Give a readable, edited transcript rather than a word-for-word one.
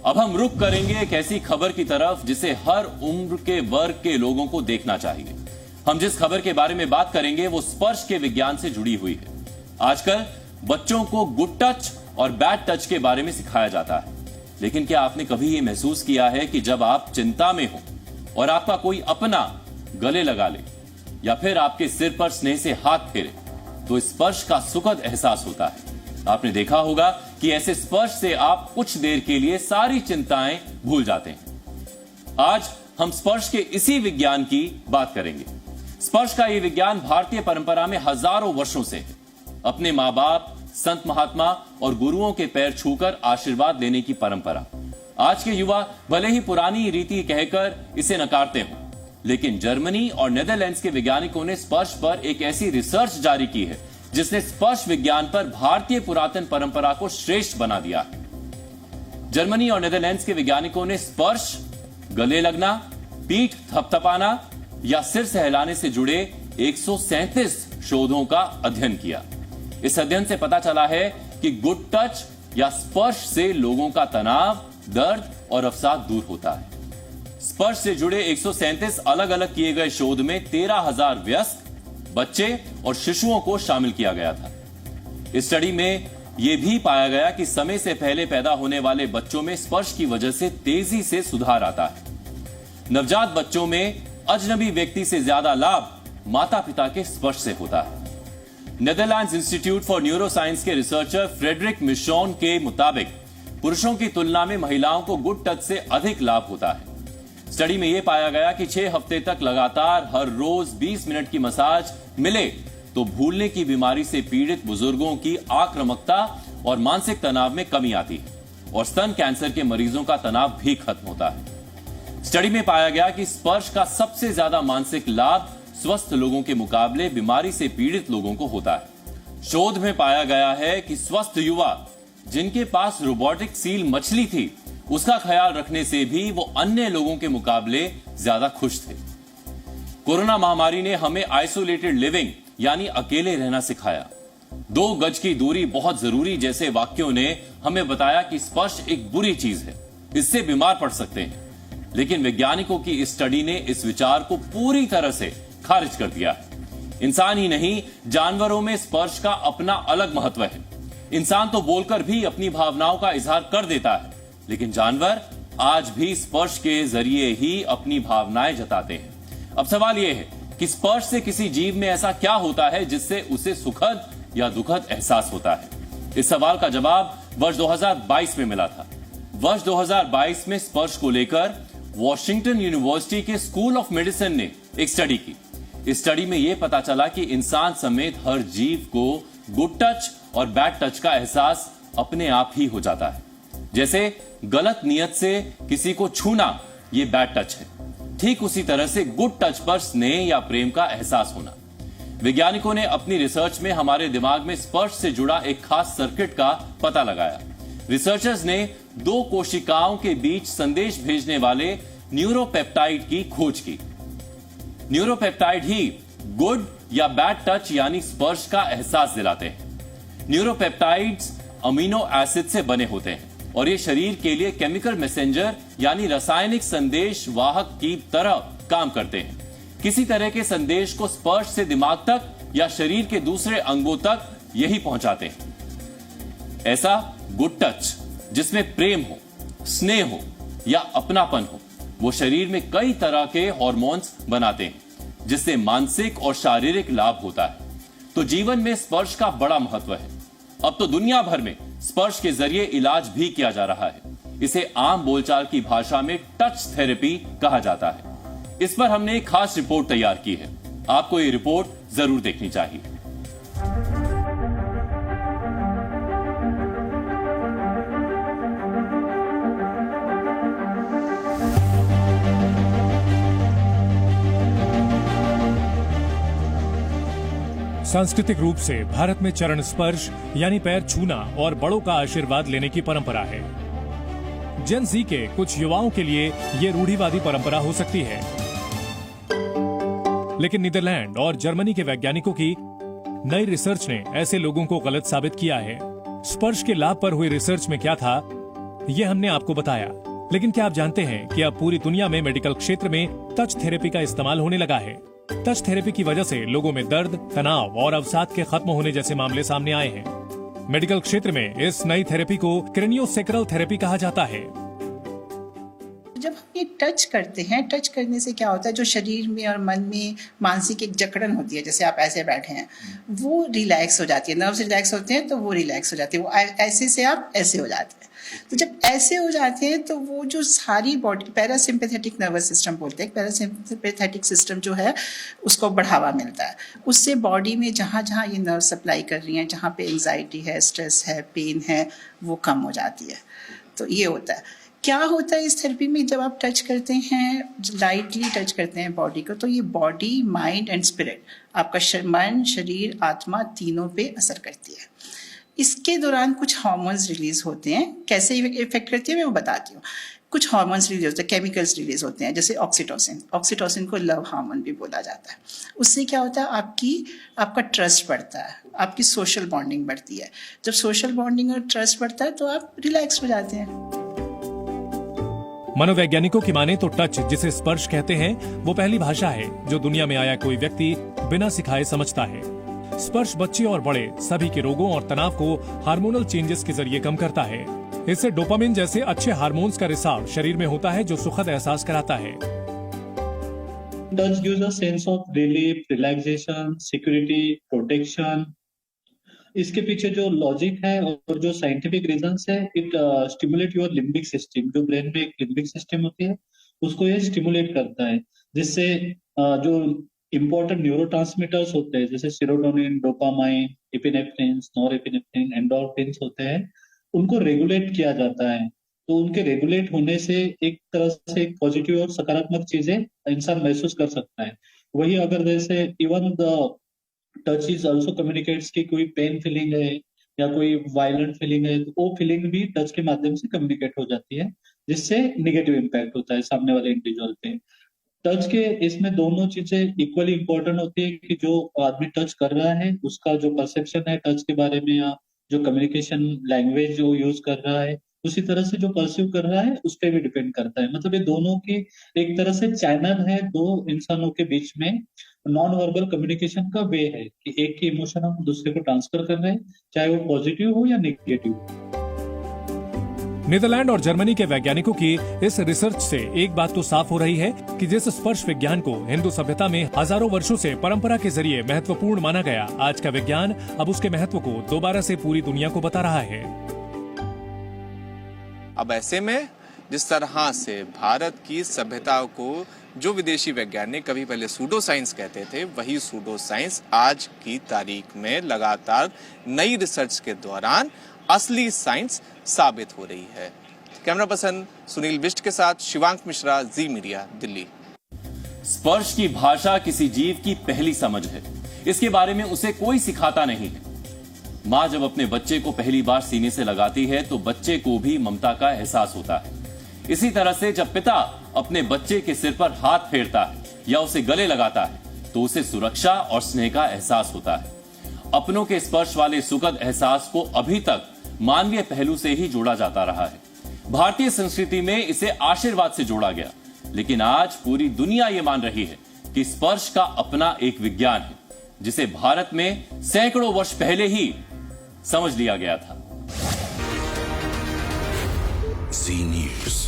अब हम रुख करेंगे एक ऐसी खबर की तरफ जिसे हर उम्र के वर्ग के लोगों को देखना चाहिए। हम जिस खबर के बारे में बात करेंगे वो स्पर्श के विज्ञान से जुड़ी हुई है। आजकल बच्चों को गुड टच और बैड टच के बारे में सिखाया जाता है, लेकिन क्या आपने कभी ये महसूस किया है कि जब आप चिंता में हो और आपका कोई अपना गले लगा ले या फिर आपके सिर पर स्नेह से हाथ फेरे तो स्पर्श का सुखद एहसास होता है। आपने देखा होगा कि ऐसे स्पर्श से आप कुछ देर के लिए सारी चिंताएं भूल जाते हैं। आज हम स्पर्श के इसी विज्ञान की बात करेंगे। स्पर्श का यह विज्ञान भारतीय परंपरा में हजारों वर्षों से है। अपने मां बाप, संत महात्मा और गुरुओं के पैर छूकर आशीर्वाद लेने की परंपरा। आज के युवा भले ही पुरानी रीति कहकर इसे नकारते हो, लेकिन जर्मनी और नेदरलैंड्स के वैज्ञानिकों ने स्पर्श पर एक ऐसी रिसर्च जारी की है जिसने स्पर्श विज्ञान पर भारतीय पुरातन परंपरा को श्रेष्ठ बना दिया है। जर्मनी और नेदरलैंड्स के वैज्ञानिकों ने स्पर्श, गले लगना, पीठ थपथपाना या सिर सहलाने से जुड़े 137 शोधों का अध्ययन किया। इस अध्ययन से पता चला है कि गुड टच या स्पर्श से लोगों का तनाव, दर्द और अवसाद दूर होता है। स्पर्श से जुड़े 137 अलग अलग किए गए शोध में 13,000 वयस्क, बच्चे और शिशुओं को शामिल किया गया था। इस स्टडी में यह भी पाया गया कि समय से पहले पैदा होने वाले बच्चों में स्पर्श की वजह से तेजी से सुधार आता है। नवजात बच्चों में अजनबी व्यक्ति से ज्यादा लाभ माता पिता के स्पर्श से होता है। नेदरलैंड्स इंस्टीट्यूट फॉर न्यूरोसाइंस के रिसर्चर फ्रेडरिक मिशॉन के मुताबिक पुरुषों की तुलना में महिलाओं को गुड टच से अधिक लाभ होता है। स्टडी में यह पाया गया कि 6 हफ्ते तक लगातार हर रोज 20 मिनट की मसाज मिले तो भूलने की बीमारी से पीड़ित बुजुर्गों की आक्रामकता और मानसिक तनाव में कमी आती है और स्तन कैंसर के मरीजों का तनाव भी खत्म होता है। स्टडी में पाया गया कि स्पर्श का सबसे ज्यादा मानसिक लाभ स्वस्थ लोगों के मुकाबले बीमारी से पीड़ित लोगों को होता है। शोध में पाया गया है कि स्वस्थ युवा जिनके पास रोबोटिक सील मछली थी, उसका ख्याल रखने से भी वो अन्य लोगों के मुकाबले ज्यादा खुश थे। कोरोना महामारी ने हमें आइसोलेटेड लिविंग यानी अकेले रहना सिखाया। 2 गज की दूरी बहुत जरूरी जैसे वाक्यों ने हमें बताया कि स्पर्श एक बुरी चीज है, इससे बीमार पड़ सकते हैं। लेकिन वैज्ञानिकों की इस स्टडी ने इस विचार को पूरी तरह से खारिज कर दिया है। इंसान ही नहीं, जानवरों में स्पर्श का अपना अलग महत्व है। इंसान तो बोलकर भी अपनी भावनाओं का इजहार कर देता है, लेकिन जानवर आज भी स्पर्श के जरिए ही अपनी भावनाएं जताते हैं। अब सवाल यह है कि स्पर्श से किसी जीव में ऐसा क्या होता है जिससे उसे सुखद या दुखद एहसास होता है। इस सवाल का जवाब वर्ष 2022 में मिला था। वर्ष 2022 में स्पर्श को लेकर वॉशिंगटन यूनिवर्सिटी के स्कूल ऑफ मेडिसिन ने एक स्टडी की। इस स्टडी में यह पता चला कि इंसान समेत हर जीव को गुड टच और बैड टच का एहसास अपने आप ही हो जाता है। जैसे गलत नियत से किसी को छूना यह बैड टच है, ठीक उसी तरह से गुड टच पर स्नेह या प्रेम का एहसास होना। वैज्ञानिकों ने अपनी रिसर्च में हमारे दिमाग में स्पर्श से जुड़ा एक खास सर्किट का पता लगाया। रिसर्चर्स ने 2 कोशिकाओं के बीच संदेश भेजने वाले न्यूरोपेप्टाइड की खोज की। न्यूरोपेप्टाइड ही गुड या बैड टच यानी स्पर्श का एहसास दिलाते हैं। न्यूरोपेप्टाइड्स अमीनो एसिड से बने होते हैं और ये शरीर के लिए केमिकल मैसेंजर यानी रासायनिक संदेश वाहक की तरह काम करते हैं। किसी तरह के संदेश को स्पर्श से दिमाग तक या शरीर के दूसरे अंगों तक यही पहुंचाते हैं। ऐसा गुड टच जिसमें प्रेम हो, स्नेह हो या अपनापन हो, वो शरीर में कई तरह के हार्मोन्स बनाते हैं जिससे मानसिक और शारीरिक लाभ होता है। तो जीवन में स्पर्श का बड़ा महत्व है। अब तो दुनिया भर में स्पर्श के जरिए इलाज भी किया जा रहा है। इसे आम बोलचाल की भाषा में टच थेरेपी कहा जाता है। इस पर हमने एक खास रिपोर्ट तैयार की है। आपको ये रिपोर्ट जरूर देखनी चाहिए। सांस्कृतिक रूप से भारत में चरण स्पर्श यानी पैर छूना और बड़ों का आशीर्वाद लेने की परंपरा है। जेन ज़ी के कुछ युवाओं के लिए ये रूढ़िवादी परंपरा हो सकती है, लेकिन नीदरलैंड और जर्मनी के वैज्ञानिकों की नई रिसर्च ने ऐसे लोगों को गलत साबित किया है। स्पर्श के लाभ पर हुई रिसर्च में क्या था, ये हमने आपको बताया, लेकिन क्या आप जानते हैं कि अब पूरी दुनिया में मेडिकल क्षेत्र में टच थेरेपी का इस्तेमाल होने लगा है। टच थेरेपी की वजह से लोगों में दर्द, तनाव और अवसाद के खत्म होने जैसे मामले सामने आए हैं। मेडिकल क्षेत्र में इस नई थेरेपी को क्रेनियोसेक्रल थेरेपी कहा जाता है। जब हम ये टच करते हैं, टच करने से क्या होता है, जो शरीर में और मन में मानसिक एक जकड़न होती है, जैसे आप ऐसे बैठे हैं, वो रिलैक्स हो जाती है। नर्व्स रिलैक्स होते हैं तो वो रिलैक्स हो जाती है। वो ऐसे से आप ऐसे हो जाते हैं। तो जब ऐसे हो जाते हैं तो वो जो सारी बॉडी, पैरासिम्पैथेटिक नर्वस सिस्टम बोलते हैं, पैरासिम्पैथेटिक सिस्टम जो है उसको बढ़ावा मिलता है। उससे बॉडी में जहाँ जहाँ ये नर्व सप्लाई कर रही हैं, जहाँ पे एंजाइटी है, स्ट्रेस है, पेन है, वो कम हो जाती है। तो ये होता है। क्या होता है इस थेरेपी में, जब आप टच करते हैं, लाइटली टच करते हैं बॉडी को, तो ये बॉडी, माइंड एंड स्पिरिट, आपका मन, शरीर, आत्मा, तीनों पे असर करती है। इसके दौरान कुछ हार्मोन्स रिलीज होते हैं। कैसे इफेक्ट करती है मैं वो बताती हूँ। कुछ हार्मोन्स रिलीज होते हैं, केमिकल्स रिलीज होते हैं, जैसे ऑक्सीटोसिन। ऑक्सीटोसिन को लव हार्मोन भी बोला जाता है। उससे क्या होता है, आपका ट्रस्ट बढ़ता है, आपकी सोशल बॉन्डिंग बढ़ती है। जब सोशल बॉन्डिंग और ट्रस्ट बढ़ता है तो आप रिलैक्स हो जाते हैं। मनोवैज्ञानिकों की माने तो टच, जिसे स्पर्श कहते हैं, वो पहली भाषा है जो दुनिया में आया कोई व्यक्ति बिना सिखाए समझता है। स्पर्श बच्चे और बड़े सभी के रोगों और तनाव को हार्मोनल चेंजेस के जरिए कम करता है। इससे डोपामिन जैसे अच्छे हार्मोन्स का रिसाव शरीर में होता है, जो सुखद एहसास कराता है। Touch gives a sense of relief, relaxation, security, protection. इसके पीछे जो लॉजिक है और जो साइंटिफिक रीजंस है, it stimulate your limbic system. जो ब्रेन में एक लिम्बिक सिस्टम होती है, उसको ये स्टिमुलेट करता है, जिससे जो इंपॉर्टेंट न्यूरोट्रांसमीटर्स होते हैं, जैसे serotonin, dopamine, epinephrine, norepinephrine, endorphins होते हैं, उनको रेगुलेट किया जाता है। तो उनके रेगुलेट होने से एक तरह से एक पॉजिटिव और सकारात्मक चीजें इंसान महसूस कर सकता है। वही अगर जैसे even the touch is also communicates की कोई पेन फीलिंग है या कोई वायलेंट फीलिंग है, तो वो फीलिंग भी टच के माध्यम से कम्युनिकेट हो जाती है, जिससे निगेटिव इम्पैक्ट होता है सामने वाले इंडिविजुअल पे। टच के इसमें दोनों चीजें इक्वली इंपॉर्टेंट होती है कि जो आदमी टच कर रहा है उसका जो परसेप्शन है टच के बारे में, या जो कम्युनिकेशन लैंग्वेज जो यूज कर रहा है, उसी तरह से जो परस्यू कर रहा है उस पर भी डिपेंड करता है। मतलब ये दोनों की एक तरह से चैनल है दो इंसानों के बीच में। नॉन वर्बल कम्युनिकेशन का वे है कि एक की इमोशन हम दूसरे को ट्रांसफर कर रहे हैं, चाहे वो पॉजिटिव हो या नेगेटिव। नीदरलैंड और जर्मनी के वैज्ञानिकों की इस रिसर्च से एक बात तो साफ हो रही है कि जिस स्पर्श विज्ञान को हिंदू सभ्यता में हजारों वर्षों से परंपरा के जरिए महत्वपूर्ण माना गया, आज का विज्ञान अब उसके महत्व को दोबारा से पूरी दुनिया को बता रहा है। अब ऐसे में जिस तरह से भारत की सभ्यता को जो विदेशी वैज्ञानिक कभी पहले सूडो साइंस कहते थे, वही सूडो साइंस आज की तारीख में लगातार नई रिसर्च के दौरान असली साइंस साबित हो रही है। कैमरा पर्सन सुनील बिष्ट के साथ शिवांक मिश्रा, जी मीडिया, दिल्ली। स्पर्श की भाषा किसी जीव की पहली समझ है। इसके बारे में उसे कोई सिखाता नहीं है। मां जब अपने बच्चे को पहली बार सीने से लगाती है तो बच्चे को भी ममता का एहसास होता है। इसी तरह से जब पिता अपने बच्चे के सिर पर हाथ फेरता है या उसे गले लगाता है तो उसे सुरक्षा और स्नेह का एहसास होता है। अपनों के स्पर्श वाले सुखद एहसास को अभी तक मानवीय पहलू से ही जोड़ा जाता रहा है। भारतीय संस्कृति में इसे आशीर्वाद से जोड़ा गया, लेकिन आज पूरी दुनिया ये मान रही है कि स्पर्श का अपना एक विज्ञान है, जिसे भारत में सैकड़ों वर्ष पहले ही समझ लिया गया था। जी न्यूज़।